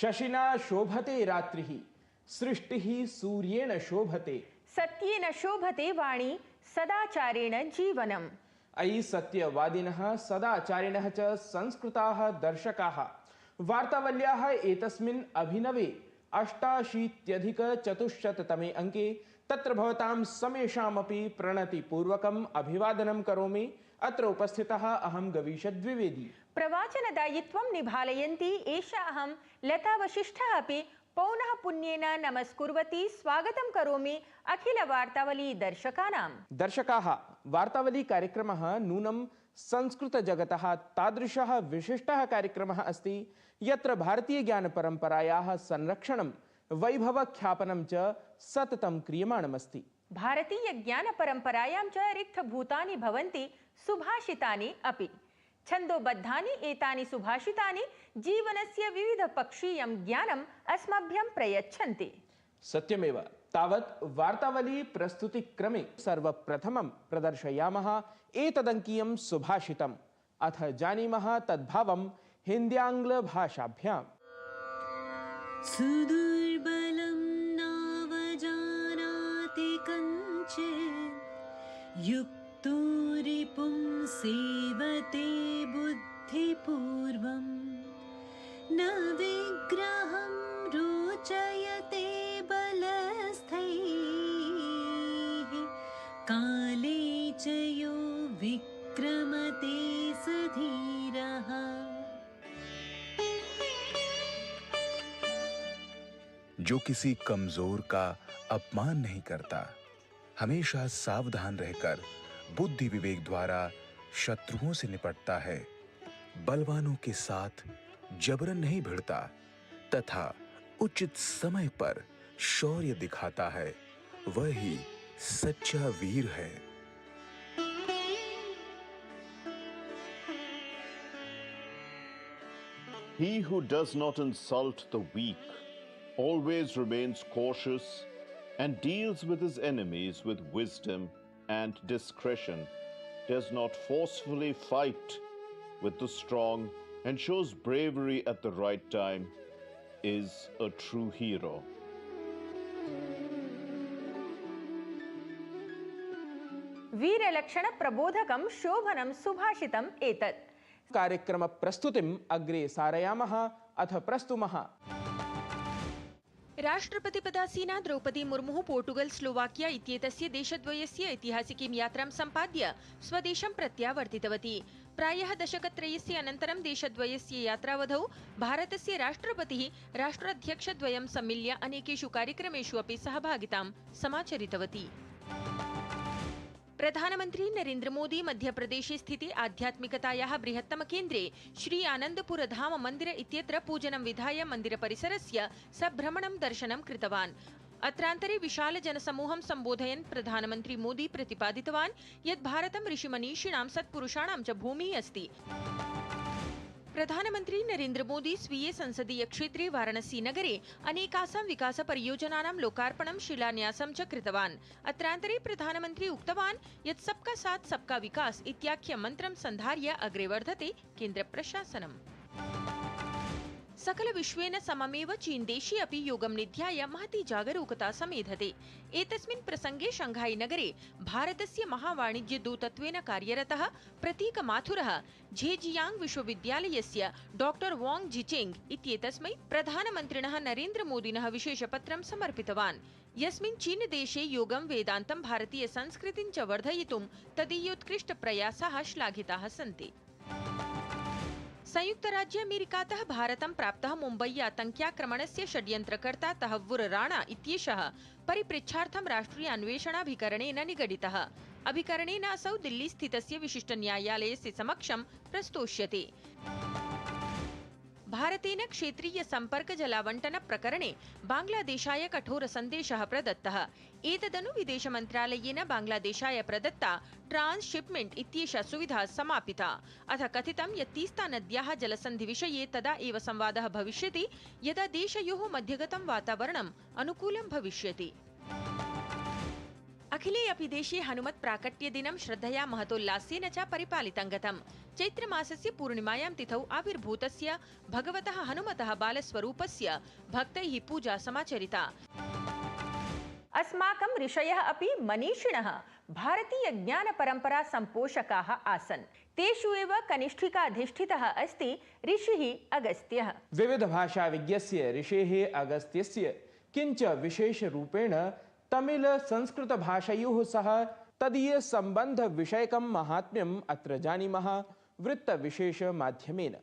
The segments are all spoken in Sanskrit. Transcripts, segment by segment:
शशिना शोभते रात्रिः सृष्टिः सूर्येण शोभते सत्येन शोभते वाणी सदाचारेण जीवनम्। अयि सत्यवादिनः सदाचारिणः च संस्कृताः दर्शकाः वार्तावल्याः एतस्मिन् अभिनवे 88+400तमे अंके तत्र भवतां समेषामपि प्रणतिपूर्वकम् अभिवादनं करोमि। अत्र उपस्थितः अहं गवीशद्विवेदी। प्रवाचनदायित्वं निभालयन्ती एषा अहं लता वसिष्ठः अपि पौनः पुण्येन नमस्कुर्वती स्वागतं करोमि अखिल वार्तावली दर्शकाः वार्तावली कार्यक्रमः नूनं संस्कृतजगतः तादृशः विशिष्टः कार्यक्रमः अस्ति यत्र भारतीयज्ञानपरम्परायाः संरक्षणं वैभवख्यापनं च सततं क्रियमाणमस्ति। भारतीयज्ञानपरम्परायां च रिक्तभूतानि भवन्ति सुभाषितानि अपि। छन्दोबद्धानि एतानि सुभाषितानि जीवनस्य विविधपक्षीयं ज्ञानम् अस्मभ्यं प्रयच्छन्ति। सत्यमेव। तावत् वार्तावली प्रस्तुतिक्रमे सर्वप्रथमं प्रदर्शयामः एतदङ्कीयं सुभाषितम्, अथ जानीमः तद्भावं हिन्द्याङ्ग्लभाषाभ्याम्। सुदुर्बलं नावजानाति कञ्चित् युक्तो रिपुं सेवते बुद्धिपूर्वं न विग्रहं रोचयते बलस्थैः काले च यो विक्रमते स धीरः। जो किसी कमजोर का अपमान नहीं करता, हमेशा सावधान रहकर बुद्धि विवेक द्वारा शत्रुओं से निपटता है, बलवानों के साथ जबरन नहीं भिड़ता तथा उचित समय पर शौर्य दिखाता है, वही सच्चा वीर है। He who does not insult the weak always remains cautious and deals with his enemies with wisdom and discretion, does not forcefully fight with the strong and shows bravery at the right time, is a true hero. वीरलक्षण प्रबोधकं शोभनं सुभाषितम् एतत्। कार्यक्रम प्रस्तुतिम् अग्रे सारयामः। अथ प्रस्तुमः। राष्ट्रपतिपदासीना द्रौपदी मुर्मुः पोर्टुगल स्लोवाकिया इत्येतस्य देशद्वयस्य ऐतिहासिकीं यात्रां सम्पाद्य स्वदेशं प्रत्यावर्तितवती। प्रायः दशकत्रयस्य अनन्तरं देशद्वयस्य यात्रावधौ भारतस्य राष्ट्रपतिः राष्ट्राध्यक्षद्वयं सम्मिल्य अनेकेषु कार्यक्रमेषु अपि सहभागितां समाचरितवती। प्रधानमंत्री नरेंद्र मोदी मध्यप्रदेशे स्थिते आध्यात्मिकतायाः बृहत्तमकेन्द्रे श्री आनन्दपुर धाम मन्दिर इत्यत्र पूजनं विधाय मन्दिरपरिसरस्य सभ्रमणं दर्शनं कृतवान्। अत्रान्तरे विशाल जनसमूहं सम्बोधयन् प्रधानमन्त्री मोदी प्रतिपादितवान् यत् भारतं ऋषिमनीषिणां सत्पुरुषाणां च भूमिः अस्ति। प्रधानमंत्री नरेंद्र मोदी स्वीये संसदीय क्षेत्रे वाराणसी नगरे अनेकासां विकास परियोजनानां लोकार्पणं शिलान्यासं च कृतवान्। अत्रान्तरे प्रधानमंत्री उक्तवान् यत् सबका साथ सबका विकास इत्याख्यं मन्त्रं सन्धार्य अग्रे वर्धते केन्द्रप्रशासनम्। सकल विश्वेन सममेव चीन देशे अपि योगं निध्याय महती जागरूकता समेधते। एतस्मिन् प्रसंगे शंघाई नगरे भारतस्य महावाणिज्यदूतत्वेन कार्यरतः प्रतीक माथुरः झेजियांग विश्वविद्यालयस्य डॉक्टर वांग जिचेंग इत्येतस्मै प्रधानमन्त्रिणः नरेंद्र मोदिनः विशेषपत्रं समर्पितवान्, यस्मिन् चीन देशे योगं वेदान्तं भारतीय संस्कृतिं च वर्धयितुं तदीयोत्कृष्टप्रयासाः श्लाघिताः सन्ति। संयुक्त राज्य अमेरिकातः भारतं प्राप्तः मुम्बई आतङ्क्याक्रमणस्य षड्यन्त्रकर्ता तहव्वुर राणा इत्येषः परिपृच्छार्थं राष्ट्रिय अन्वेषणाभिकरणेन निगडितः। अभिकरणेन असौ दिल्ली स्थितस्य विशिष्टन्यायालयस्य समक्षं प्रस्तोष्यते। भारतेन क्षेत्रीय संपर्क जलावंटन प्रकरणे बांग्लादेशाय कठोर सन्देशः प्रदत्तः। एतदनु विदेश मन्त्रालयेन बांग्लादेशाय प्रदत्ता ट्रांसशिपमेंट इत्येषा सुविधा समापिता। अथ कथितं यत् तीस्ता नद्याः जलसन्धि विषये तदा एव संवादः भविष्यति यदा देशयोः मध्यगतं वातावरणम् अनुकूलं भविष्यति। अखिले अपि देशे हनुमत् प्राकट्य दिनं श्रद्धया महतोल्लासेन च परिपालितं गतम्। चैत्रमासस्य पूर्णिमायां तिथौ आविर्भूतस्य भगवतः हनुमतः बालस्वरूपस्य भक्तैः पूजा समाचरिता। अस्माकं ऋषयः अपि मनीषिणः भारतीय ज्ञान परंपरा संपोषकाः आसन्। तेषु एव कनिष्ठिकाधिष्ठितः अस्ति ऋषिः अगस्त्यः। विविध भाषा विज्ञस्य ऋषेः अगस्त्यस्य किंच विशेष रूपेण तमिल संस्कृत भाषयोः सह तदीय संबंध विषयकं महात्म्यम् अत्र जानीमः वृत्त विशेष माध्यमेन।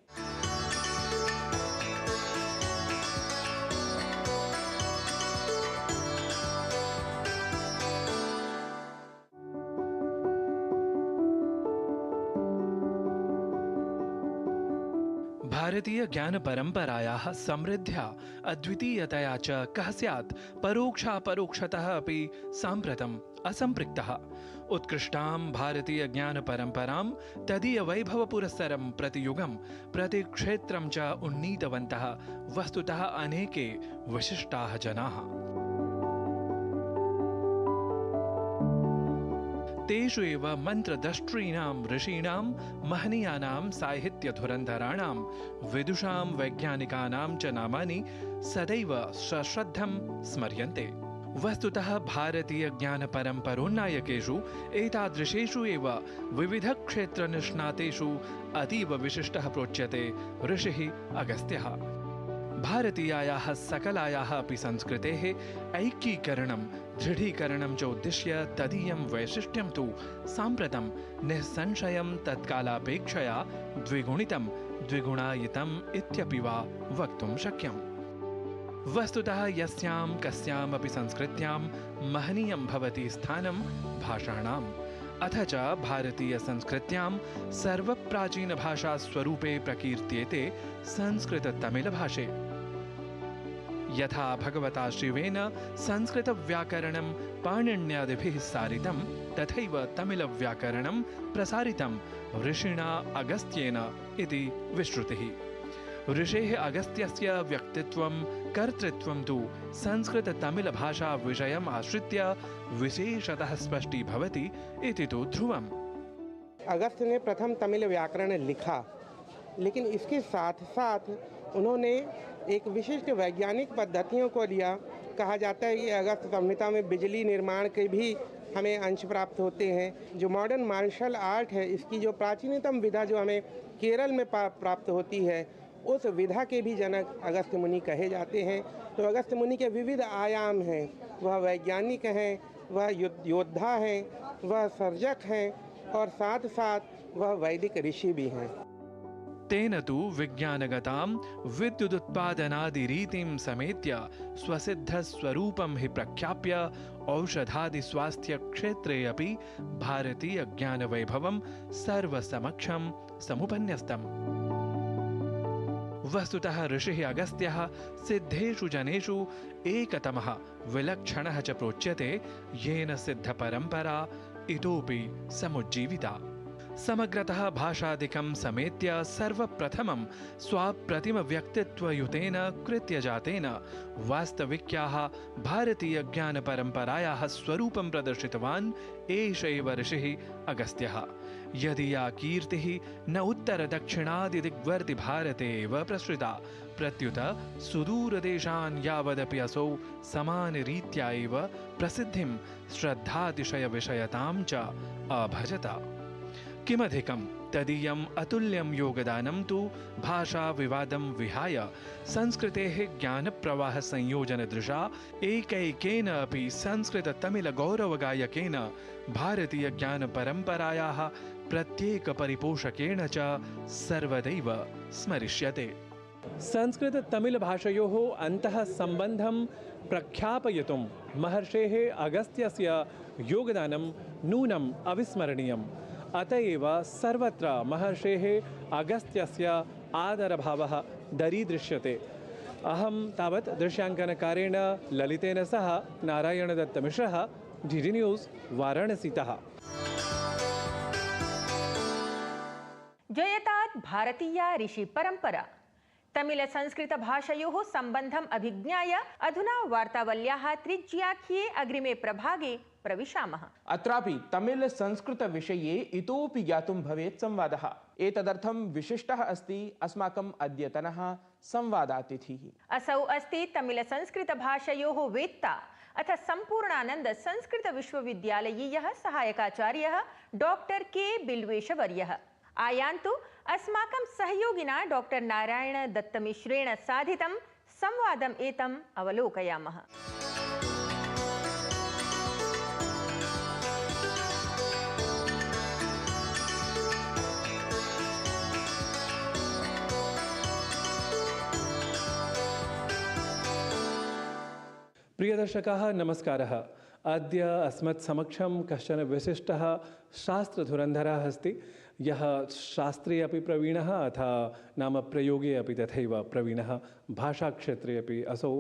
भारतीय ज्ञान परंपरायाः समृद्ध्या अद्वितीयतया च कः स्यात् परोक्षापरोक्षतः अपि साम्प्रतम् असम्पृक्तः। उत्कृष्टां भारतीय ज्ञान परंपरां तदीय वैभव पुरस्सरं प्रतियुगं प्रतिक्षेत्रं च उन्नीतवन्तः वस्तुतः अनेके विशिष्टाः जनाः। तेषु एव मंत्रदष्ट्रीणां ऋषीणां महनीयानां साहित्यधुरन्धराणां विदुषां वैज्ञानिकानां च नामानि सदैव सश्रद्धं स्मर्यन्ते। वस्तुतः भारतीय ज्ञान परम्परोन्नायकेषु एतादृशेषु एव विविधक्षेत्रनिष्णातेषु अतीव विशिष्टः प्रोच्यते ऋषिः अगस्त्यः। भारतीयायाः सकलायाः अपि संस्कृतेः ऐक्यीकरणं दृढीकरणं च उद्दिश्य तदीयं वैशिष्ट्यं तु साम्प्रतं निःसंशयं तत्कालापेक्षया द्विगुणितं द्विगुणायितम् इत्यपि वा वक्तुं शक्यम्। वस्तुतः यस्यां कस्यामपि संस्कृत्यां महनीयं भवति स्थानं भाषाणाम्, अथ च भारतीय संस्कृत्यां सर्वप्राचीनभाषा स्वरूपे प्रकीर्त्येते संस्कृत तमिल भाषे। यथा भगवता शिवेन संस्कृत व्याकरणं पाणिन्यादिभिः सारितं तथैव तमिल व्याकरणं प्रसारितं ऋषिणा अगस्त्येन इति विश्रुतिः। ऋषेः अगस्त्यस्य व्यक्तित्वं कर्तृत्वं तु संस्कृत तमिल भाषा विषयम् आश्रित्य विशेषतः स्पष्टीभवति इति तु ध्रुवम्। अगस्त्य ने प्रथम तमिल व्याकरण लिखा, लेकिन इसके साथ साथ उन्होंने एक विशिष्ट वैज्ञानिक पद्धतियों को लिया। कहा जाता है कि अगस्त्य संहिता में बिजली निर्माण के भी हमें अंश प्राप्त होते हैं। जो मॉडर्न मार्शल आर्ट है, इसकी जो प्राचीनतम विधा जो हमें केरल में प्राप्त होती है, उस विधा के भी जनक अगस्त्य मुनि कहे जाते हैं। तो अगस्त्य मुनि के विविध आयाम हैं। वह वैज्ञानिक हैं, वह योद्धा हैं, वह सर्जक हैं और साथ साथ वह वैदिक ऋषि भी हैं। तेन तु विज्ञानगतां विद्युदुत्पादनादिरीतिं समेत्य स्वसिद्धस्वरूपं हि प्रख्याप्य औषधादिस्वास्थ्यक्षेत्रे अपि भारतीय ज्ञानवैभवं सर्वसमक्षं समुपन्यस्तम्। वस्तुतः ऋषिः अगस्त्यः सिद्धेषु जनेषु एकतमः विलक्षणः च प्रोच्यते, येन सिद्धपरम्परा इतोपि समुज्जीविता। समग्रतः भाषादिकं समेत्य सर्वप्रथमं स्वाप्रतिमव्यक्तित्वयुतेन कृत्यजातेन वास्तविक्याः भारतीयज्ञानपरम्परायाः स्वरूपं प्रदर्शितवान् एष एव ऋषिः अगस्त्यः। यदि या कीर्तिः न उत्तरदक्षिणादिदिग्वर्ति भारते एव प्रसृता, प्रत्युत सुदूरदेशान् यावदपि असौ समानरीत्या एव प्रसिद्धिं श्रद्धातिशयविषयतां च अभजत। किमधिकं तदीयम् अतुल्यं योगदानं तु भाषाविवादं विहाय संस्कृतेः ज्ञानप्रवाहसंयोजनदृशा एकैकेन अपि संस्कृत-तमिल-गौरवगायकेन भारतीयज्ञानपरम्परायाः प्रत्येकपरिपोषकेण च सर्वदैव स्मरिष्यते। संस्कृत-तमिल-भाषयोः अन्तः सम्बन्धं प्रख्यापयितुं महर्षेः अगस्त्यस्य योगदानं नूनम् अविस्मरणीयम्। अत एव सर्वत्र महर्षेः अगस्त्यस्य आदरभावः दरीदृश्यते। अहं तावत् दृश्याङ्कनकारेण ललितेन सह नारायणदत्तमिश्रः, DD न्यूज़, वाराणसीतः। जयतात् भारतीया ऋषि परंपरा। तमिल-संस्कृत-भाषयोः सम्बन्धम् अभिज्ञाय अधुना वार्तावल्याः त्रिज्याख्ये अग्रिमे प्रभागे प्रविशामः। अत्रापि तमिल-संस्कृत-विषये इतोपि ज्ञातुं भवेत् संवादः। एतदर्थं विशिष्टः अस्ति अस्माकम् अद्यतनः संवादातिथिः। असौ अस्ति तमिल-संस्कृत-भाषयोः वेत्ता अथ सम्पूर्णानन्द संस्कृतविश्वविद्यालयीयः सहायकाचार्यः डॉक्टर के बिल्वेशवर्यः। आयान्तु अस्माकं सहयोगिना डॉक्टर नारायण दत्तमिश्रेण साधितं संवादम् एतम् अवलोकयामः। प्रियदर्शकाः नमस्कारः। अद्य अस्मत् समक्षं कश्चन विशिष्टः शास्त्रधुरन्धरः अस्ति, यः शास्त्रे अपि प्रवीणः अथ नाम प्रयोगे अपि तथैव प्रवीणः, भाषाक्षेत्रे अपि असौ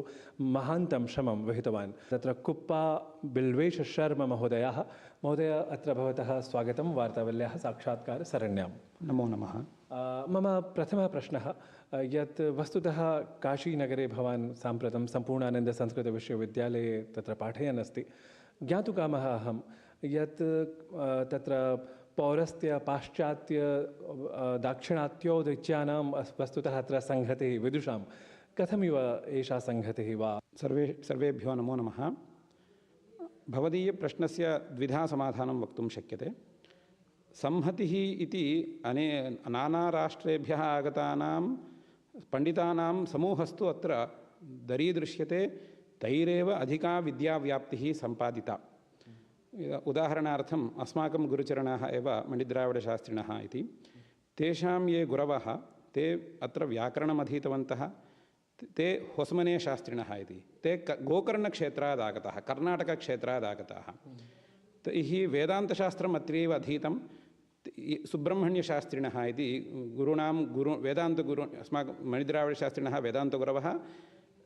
महान्तं श्रमं वहितवान्। तत्र कुप्पा बिल्वेश शर्मा महोदयः। महोदय, अत्र भवतः स्वागतं वार्तावल्याः साक्षात्कारसरण्यां। नमो नमः। मम प्रथमः प्रश्नः, यत् वस्तुतः काशीनगरे भवान् साम्प्रतं सम्पूर्णानन्दसंस्कृतविश्वविद्यालये तत्र पाठयन् अस्ति। ज्ञातुकामः अहं यत् तत्र पौरस्त्य पाश्चात्य दाक्षिणात्योदीच्यानां वस्तुतः अत्र संहतिः विदुषां कथमिव एषा संहतिः वा? सर्वेभ्यो नमो नमः। भवदीयप्रश्नस्य द्विधा समाधानं वक्तुं शक्यते। संहतिः इति नानाराष्ट्रेभ्यः आगतानां पण्डितानां समूहस्तु अत्र दरीदृश्यते। तैरेव अधिका विद्याव्याप्तिः सम्पादिता। उदाहरणार्थम् अस्माकं गुरुचरणाः एव मणिद्राविडशास्त्रिणः इति। तेषां ये गुरवः ते अत्र व्याकरणम् अधीतवन्तः। ते होसमने शास्त्रिणः इति। ते गोकर्णक्षेत्रादागताः, कर्णाटकक्षेत्रादागताः। तैः वेदान्तशास्त्रम् अत्रैव अधीतं। सुब्रह्मण्यशास्त्रिणः इति वेदान्तगुरु अस्माकं मणिद्राविडशास्त्रिणः वेदान्तगुरवः,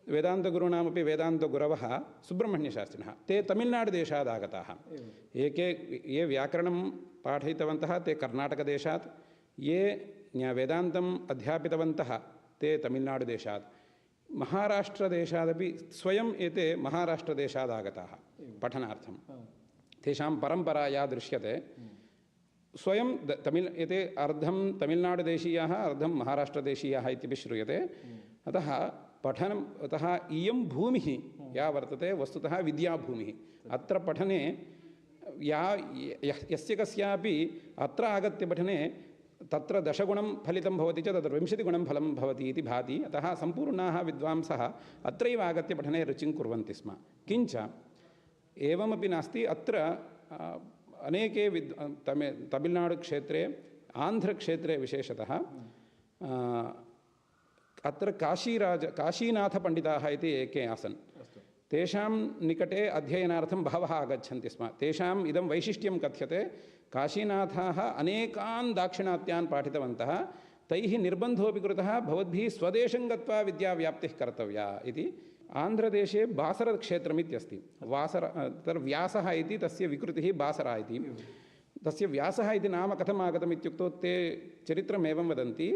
वेदान्तगुरूणामपि वेदान्तगुरवः सुब्रह्मण्यशास्त्रिणः। ते तमिळ्नाडुदेशादागताः। ये व्याकरणं पाठयितवन्तः ते कर्णाटकदेशात्, ये वेदान्तम् अध्यापितवन्तः ते तमिळ्नाडुदेशात्। महाराष्ट्रदेशादपि स्वयम् एते महाराष्ट्रदेशादागताः पठनार्थं। तेषां परम्परा या दृश्यते, स्वयं एते अर्धं तमिळ्नाडुदेशीयाः अर्धं महाराष्ट्रदेशीयाः इत्यपि श्रूयते। अतः इयं भूमिः या वर्तते वस्तुतः विद्याभूमिः। अत्र पठने यस्य कस्यापि अत्र आगत्य पठने तत्र 10 गुणं फलितं भवति च तत्र 20 गुणं फलं भवति इति भाति। अतः सम्पूर्णाः विद्वांसः अत्रैव आगत्य पठने रुचिं कुर्वन्ति स्म। किञ्च एवमपि नास्ति, अत्र अनेके तमिळ्नाडुक्षेत्रे, आन्ध्रक्षेत्रे विशेषतः अत्र काशीनाथपण्डिताः इति एके आसन्। तेषां निकटे अध्ययनार्थं बहवः आगच्छन्ति स्म। तेषाम् इदं वैशिष्ट्यं कथ्यते। काशीनाथाः अनेकान् दाक्षिणात्यान् पाठितवन्तः। तैः निर्बन्धोऽपि कृतः, भवद्भिः स्वदेशं गत्वा विद्याव्याप्तिः कर्तव्या इति। आन्ध्रदेशे बासरक्षेत्रमित्यस्ति। तत्र व्यासः इति तस्य विकृतिः बासरा इति। तस्य व्यासः इति नाम कथम् आगतम् इत्युक्तौ ते चरित्रमेवं वदन्ति।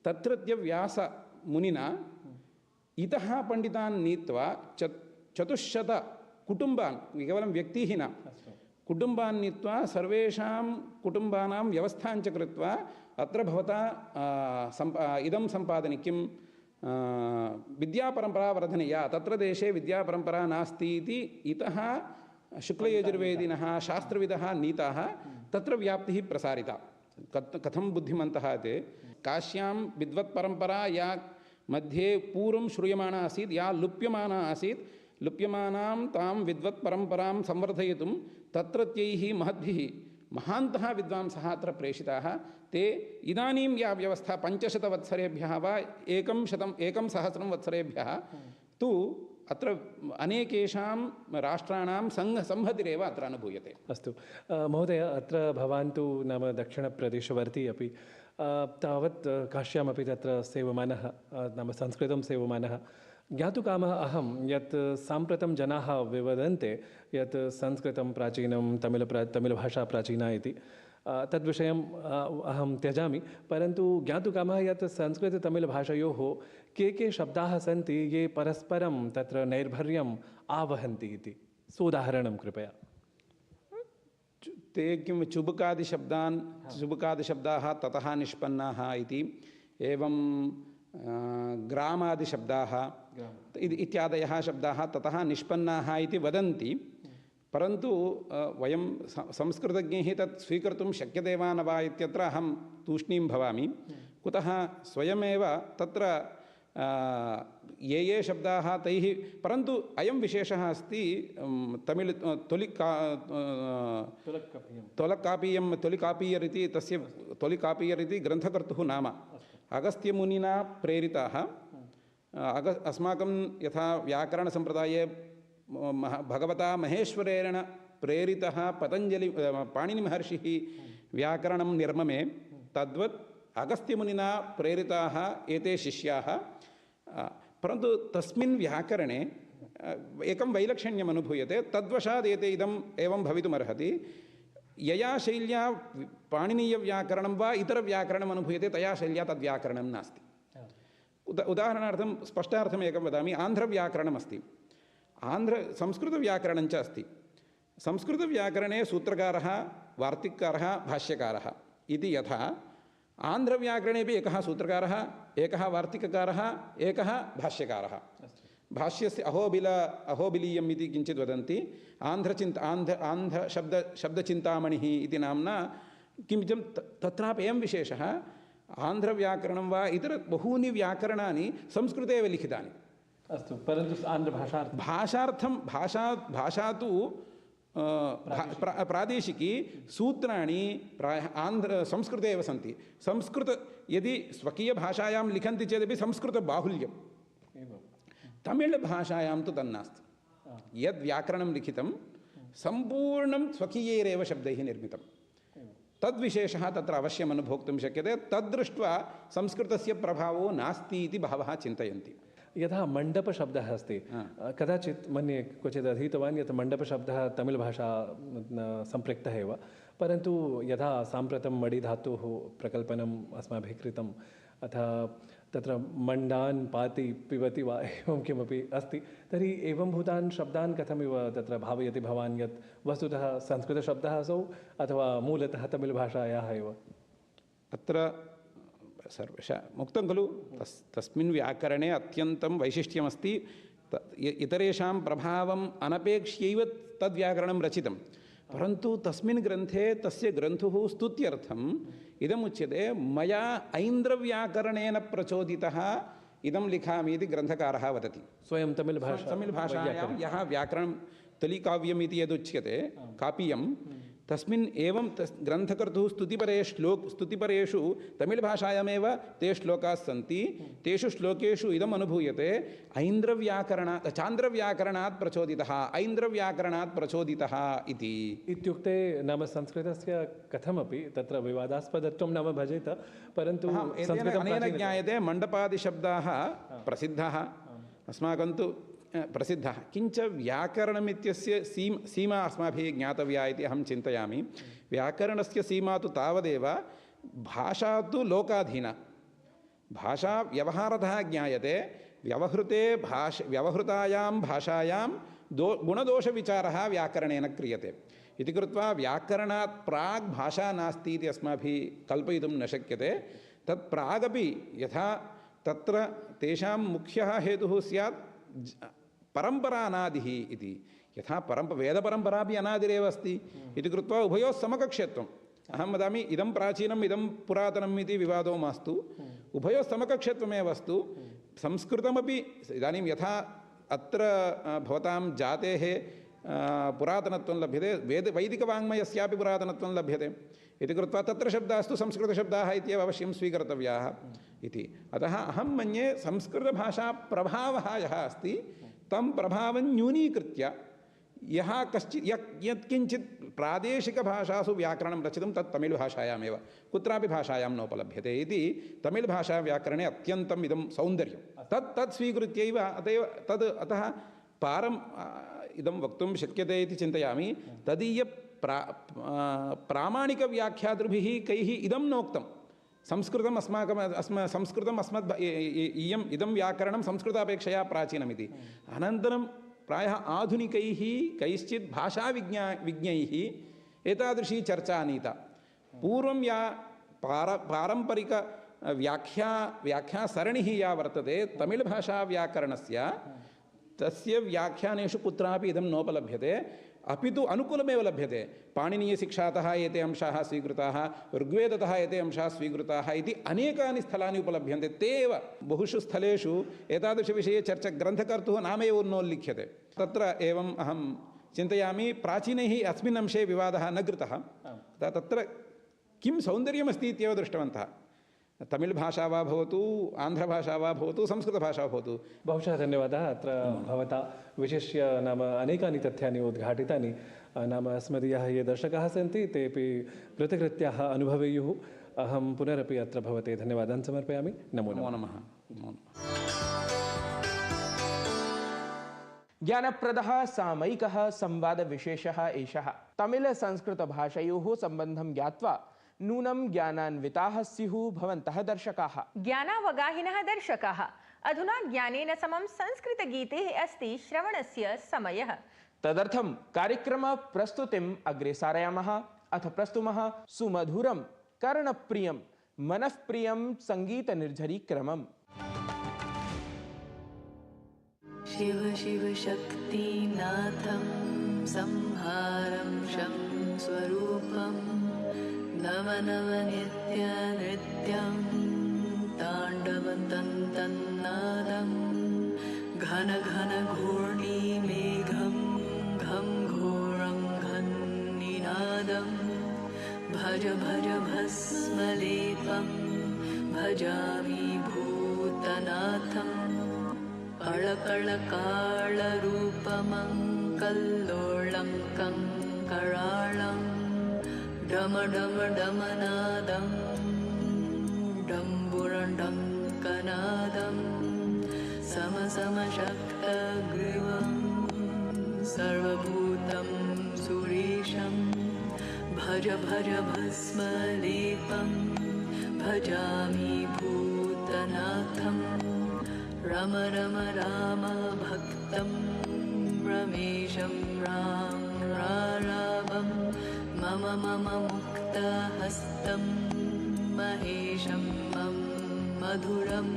तत्रत्य व्यासमुनिना इतः पण्डितान् नीत्वा 400 कुटुम्बान्, केवलं व्यक्तिः न, कुटुम्बान् नीत्वा सर्वेषां कुटुम्बानां व्यवस्थां च कृत्वा अत्र भवता इदं सम्पादने किं विद्यापरम्परा वर्धनीया, तत्र देशे विद्यापरम्परा नास्ति इति इतः शुक्लयजुर्वेदिनः शास्त्रविदः नीताः। तत्र व्याप्तिः प्रसारिता। कथं बुद्धिमन्तः ते, काश्यां विद्वत्परम्परा या मध्ये पूर्वं श्रूयमाणा आसीत्, या लुप्यमाना आसीत्, लुप्यमानां तां विद्वत्परम्परां संवर्धयितुं तत्रत्यैः महद्भिः महान्तः विद्वांसः अत्र प्रेषिताः। ते इदानीं या व्यवस्था 500 वत्सरेभ्यः वा 1,000 वत्सरेभ्यः तु अत्र अनेकेषां राष्ट्राणां संहतिरेव अत्र अनुभूयते। अस्तु महोदय, अत्र भवान् तु नाम दक्षिणप्रदेशवर्ती अपि, तावत् काश्यामपि तत्र सेवमानः, नाम संस्कृतं सेवमानः। ज्ञातुकामः अहं यत् साम्प्रतं जनाः विवदन्ते यत् संस्कृतं प्राचीनं, तमिळभाषा प्राचीना इति। तद्विषयम् अहं त्यजामि, परन्तु ज्ञातुकामः यत् संस्कृततमिळभाषयोः के शब्दाः सन्ति ये परस्परं तत्र नैर्भर्यम् आवहन्ति इति सोदाहरणं कृपया। ते किं चुबुकादिशब्दाः ततः निष्पन्नाः इति, एवं ग्रामादिशब्दाः इत्यादयः शब्दाः ततः निष्पन्नाः इति वदन्ति। परन्तु वयं संस्कृतज्ञैः तत् स्वीकर्तुं शक्यते वा न वा इत्यत्र अहं तूष्णीं भवामि। कुतः स्वयमेव तत्र ये शब्दाः तैः, परन्तु अयं विशेषः अस्ति तमिळ् तोलकापीयर् इति तस्य तोलिकापीयर् इति ग्रन्थकर्तुः नाम। अगस्त्यमुनिना प्रेरिताः अस्माकं यथा व्याकरणसम्प्रदाये भगवता महेश्वरेण प्रेरितः पाणिनिमहर्षिः व्याकरणं निर्ममे, तद्वत् अगस्त्यमुनिना प्रेरिताः एते शिष्याः। परन्तु तस्मिन् व्याकरणे एकं वैलक्षण्यम् अनुभूयते, तद्वशात् एते इदम् एवं भवितुमर्हति। यया शैल्या पाणिनीयव्याकरणं वा इतरव्याकरणम् अनुभूयते तया शैल्या तद्व्याकरणं नास्ति। उदाहरणार्थं स्पष्टार्थम् एकं वदामि। आन्ध्रव्याकरणम् अस्ति, संस्कृतव्याकरणञ्च अस्ति। संस्कृतव्याकरणे सूत्रकारः, वार्तिककारः, भाष्यकारः इति यथा आन्ध्रव्याकरणेपि एकः सूत्रकारः, एकः वार्तिककारः, एकः भाष्यकारः। भाष्यस्य अहोबिलीयम् इति किञ्चित् वदन्ति। शब्दचिन्तामणिः इति नाम्ना किञ्चित् तत्रापि एवं विशेषः, आन्ध्रव्याकरणं वा इतर बहूनि व्याकरणानि संस्कृते एव लिखितानि। अस्तु, परन्तु भाषा तु प्रादेशिकी, सूत्राणि प्रायः संस्कृते एव सन्ति। यदि स्वकीयभाषायां लिखन्ति चेदपि संस्कृतबाहुल्यं, तमिळ्भाषायां तु तन्नास्ति। यद् व्याकरणं लिखितं सम्पूर्णं स्वकीयैरेव शब्दैः निर्मितं। तद्विशेषः तत्र अवश्यम् अनुभोक्तुं शक्यते। तद्दृष्ट्वा संस्कृतस्य प्रभावो नास्ति इति बहवः चिन्तयन्ति। यथा मण्डपशब्दः अस्ति, कदाचित् मन्ये क्वचित् अधीतवान् यत् मण्डपशब्दः तमिळ्भाषा सम्पृक्तः एव, परन्तु यथा साम्प्रतं मडिधातोः प्रकल्पनम् अस्माभिः कृतम्, अथ तत्र मण्डान् पाति पिबति वा एवं किमपि अस्ति, तर्हि एवंभूतान् शब्दान् कथमिव तत्र भावयति भवान् यत् वस्तुतः संस्कृतशब्दः असौ अथवा मूलतः तमिळ्भाषायाः एव? अत्र मुक्तं खलु, तस्मिन् व्याकरणे अत्यन्तं वैशिष्ट्यमस्ति। इतरेषां प्रभावम् अनपेक्ष्यैव तद्व्याकरणं रचितं, परन्तु तस्मिन् ग्रन्थे तस्य ग्रन्थुः स्तुत्यर्थम् इदमुच्यते, मया ऐन्द्रव्याकरणेन प्रचोदितः इदं लिखामि इति ग्रन्थकारः वदति। स्वयं तमिळ्भाषायां यः व्याकरणं तलिकाव्यम् इति यदुच्यते कापीयं, तस्मिन् एवं ग्रन्थकर्तुः स्तुतिपरेषु तमिळ्भाषायामेव ते श्लोकाः सन्ति। तेषु श्लोकेषु इदम् अनुभूयते, चान्द्रव्याकरणात् प्रचोदितः, ऐन्द्रव्याकरणात् प्रचोदितः इति। इत्युक्ते नाम संस्कृतस्य कथमपि तत्र विवादास्पदत्वं नाम भजेत, परन्तु अनेन ज्ञायते मण्डपादिशब्दाः प्रसिद्धाः, अस्माकं तु प्रसिद्धः। किञ्च व्याकरणम् इत्यस्य सीमा अस्माभिः ज्ञातव्या इति अहं चिन्तयामि। व्याकरणस्य सीमा तु तावदेव, भाषा तु लोकाधीना, भाषा व्यवहारतः ज्ञायते। व्यवहृतायां भाषायां गुणदोषविचारः व्याकरणेन क्रियते इति कृत्वा व्याकरणात् प्राग् भाषा नास्ति इति अस्माभिः कल्पयितुं न शक्यते। तत् प्रागपि यथा तत्र तेषां मुख्यः हेतुः स्यात् परम्परा अनादिः इति, यथा वेदपरम्परापि अनादिरेव अस्ति इति कृत्वा उभयोः समकक्ष्यत्वम्। अहं वदामि, इदं प्राचीनम् इदं पुरातनम् इति विवादो मास्तु, उभयोः समकक्ष्यत्वमेव अस्तु। संस्कृतमपि इदानीं यथा अत्र भवतां जातेः पुरातनत्वं लभ्यते, वैदिकवाङ्मयस्यापि पुरातनत्वं लभ्यते इति कृत्वा तत्र शब्दास्तु संस्कृतशब्दाः इत्येव अवश्यं स्वीकर्तव्याः इति। अतः अहं मन्ये संस्कृतभाषा प्रभावः यः अस्ति तं प्रभावं न्यूनीकृत्य यः कश्चित् यत्किञ्चित् प्रादेशिकभाषासु व्याकरणं रचितं तत् तमिळ्भाषायामेव, कुत्रापि भाषायां नोपलभ्यते इति। तमिळ्भाषाव्याकरणे अत्यन्तम् इदं सौन्दर्यं तत् स्वीकृत्यैव अतः इदं वक्तुं शक्यते इति चिन्तयामि। तदीय प्रामाणिकव्याख्यातृभिः कैः इदं नोक्तं, संस्कृतम् संस्कृतम् अस्मद् इदं व्याकरणं संस्कृतापेक्षया प्राचीनमिति। अनन्तरं प्रायः आधुनिकैः कैश्चित् भाषाविज्ञैः एतादृशी चर्चा नीता। पूर्वं या पारम्परिक व्याख्यासरणिः या वर्तते तमिळ्भाषाव्याकरणस्य, तस्य व्याख्यानेषु कुत्रापि इदं नोपलभ्यते, अपि तु अनुकूलमेव लभ्यते। पाणिनीयशिक्षातः एते अंशाः स्वीकृताः, ऋग्वेदतः एते अंशाः स्वीकृताः इति अनेकानि स्थलानि उपलभ्यन्ते। ते एव बहुषु स्थलेषु एतादृशविषये चर्चा ग्रन्थकर्तुः नामेव नोल्लिख्यते। तत्र एवम् अहं चिन्तयामि, प्राचीनैः अस्मिन् अंशे विवादः न कृतः। तत्र किं सौन्दर्यमस्ति इत्येव दृष्टवन्तः। तमिळ्भाषा वा भवतु, आन्ध्रभाषा वा भवतु, संस्कृतभाषा वा भवतु। बहुशः धन्यवादः। अत्र भवता विशिष्य नाम अनेकानि तथ्यानि उद्घाटितानि। नाम अस्मदीयाः ये दर्शकाः सन्ति तेपि प्रतिकृत्याः अनुभवेयुः। अहं पुनरपि अत्र भवते धन्यवादान् समर्पयामि। नमो नमः। ज्ञानप्रदः सामयिकः संवादविशेषः एषः। तमिळ-संस्कृतभाषयोः सम्बन्धं ज्ञात्वा नूनं ज्ञानान्विताः स्युः भवन्तः दर्शकाः। ज्ञानावगाहिनः दर्शकाः, अधुना ज्ञानेन समं संस्कृतगीतेः अस्ति श्रवणस्य समयः। तदर्थं कार्यक्रमप्रस्तुतिम् अग्रे सारयामः। अथ प्रस्तुमः सुमधुरं कर्णप्रियं मनःप्रियं सङ्गीतनिर्झरीक्रमम्। शिव शिव शक्तिनाथं संहारं शं स्वरूपं नव नव नित्य नृत्यं ताण्डवं तन्नादं घन घन घूर्णि मेघं घं घोरं घन्निनादं भज भज भस्मलेपं भजामि भूतनाथं कळकळकाळरूपमङ्कल्लोलं कङ्कराळं डम डम डमनादं डम्बुरडङ्कनादं सम सम शक्तग्रीवं सर्वभूतं सुरेशं भज भज भस्मलेपं भजामि भूतनाथं रम रम राम भक्तं रमेशं राम रारावं मम मम मुक्तहस्तं महेशं मम मधुरं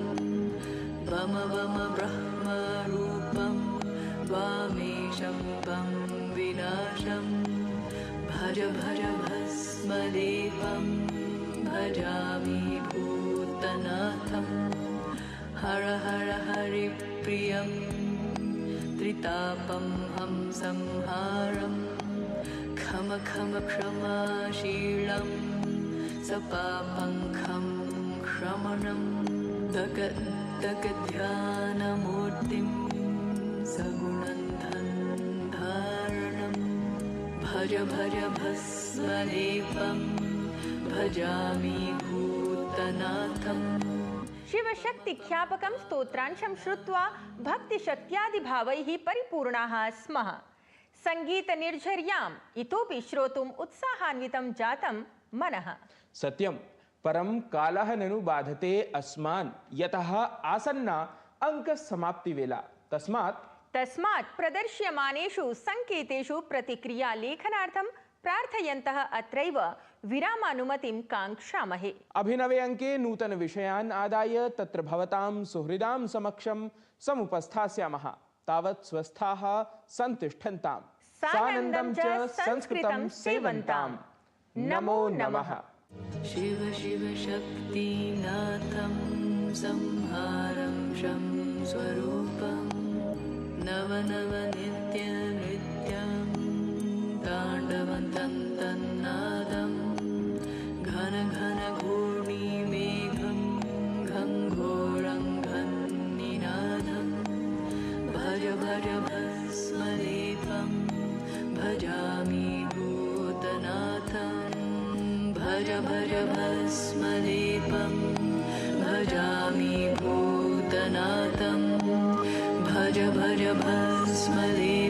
वम वम ब्रह्मरूपं वामेशं वं विनाशं भज भज भस्मलेपं भजामि भूतनाथं हर हर हरिप्रियं त्रितापं हम संहारं खम खम क्षमाशीलं सपापं खं क्षमणं दग दग ध्यानमूर्तिं सगुणं धन्धारणं भज भज भस्मलेपं भजामि भूतनाथम्। शिवशक्तिख्यापकं स्तोत्रांशं श्रुत्वा भक्तिशक्त्यादिभावैः परिपूर्णाः स्मः। सङ्गीतनिर्झर्याम् इतोपि श्रोतुम् उत्साहान्वितं जातं मनः। सत्यं, परं कालः ननु बाधते अस्मान्, यतः आसन्ना अङ्कसमाप्तिवेला। तस्मात् प्रदर्श्यमानेषु सङ्केतेषु प्रतिक्रियालेखनार्थं प्रार्थयन्तः अत्रैव विरामानुमतिं काङ्क्षामहे। अभिनवे अङ्के नूतनविषयान् आदाय तत्र भवतां सुहृदां समक्षं समुपस्थास्यामः। तावत् स्वस्थाः सन्तिष्ठन्ताम्। सानन्दं च संस्कृतं सेवन्ताम्। नमो नमः। शिव शिव शक्तिनाथं संहारं शं स्वरूपं नव नव नित्य नृत्यं ताण्डवं तन्नादं घन घन घूर्णि मेघं घं घोरं घन्निनादं भज भज भस्मलेपं भजामि भूतनाथं भज भज भस्मलेपं भजामि भूतनाथं भज भज भस्मलेपं